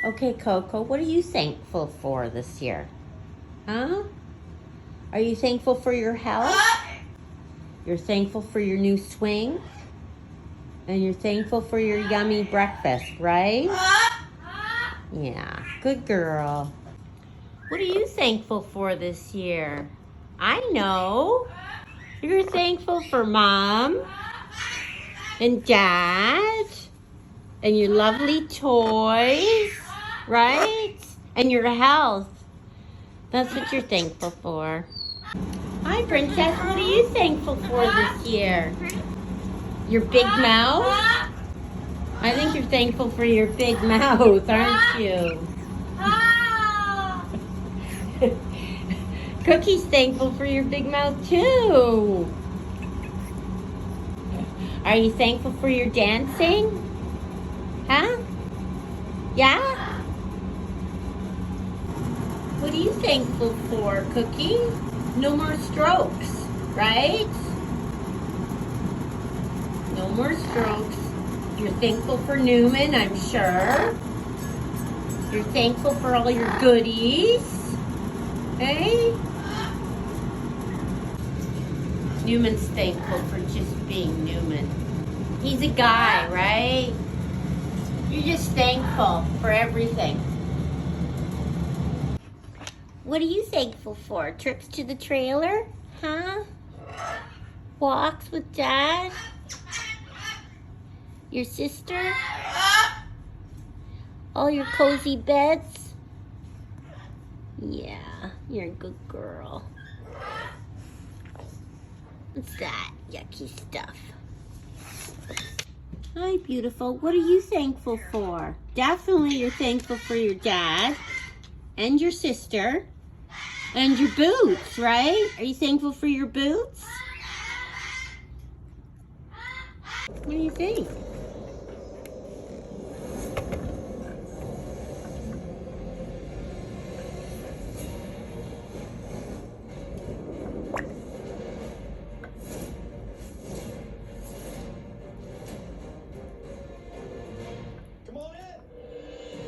Okay, Coco, what are you thankful for this year? Huh? Are you thankful for your health? You're thankful for your new swing? And you're thankful for your yummy breakfast, right? Yeah, good girl. What are you thankful for this year? I know. You're thankful for Mom and Dad and your lovely toys, right? And your health. That's what you're thankful for. Hi, Princess. What are you thankful for this year? Your big mouth? I think you're thankful for your big mouth, aren't you? Cookie's thankful for your big mouth, too. Are you thankful for your dancing? Huh? Yeah? What are you thankful for, Cookie? No more strokes, right? No more strokes. You're thankful for Newman, I'm sure. You're thankful for all your goodies. Hey? Newman's thankful for just being Newman. He's a guy, right? You're just thankful for everything. What are you thankful for? Trips to the trailer? Huh? Walks with Dad? Your sister? All your cozy beds? Yeah, you're a good girl. What's that yucky stuff? Hi, beautiful. What are you thankful for? Definitely you're thankful for your dad and your sister and your boots, right? Are you thankful for your boots? What do you think?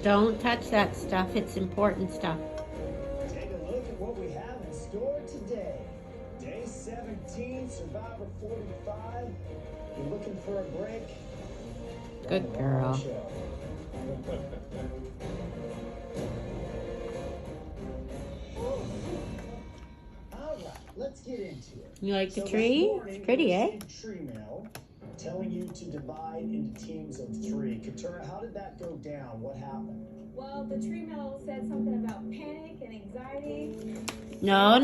Don't touch that stuff. It's important stuff. Take a look at what we have in store today. Day 17, Survivor 45. You're looking for a break? Good girl. All right, let's get into it. You like the tree? It's pretty, eh? Tree mail telling you to divide into teams of 3. Katura, how did that go down? What happened? Well, the tree mail said something about panic and anxiety. No.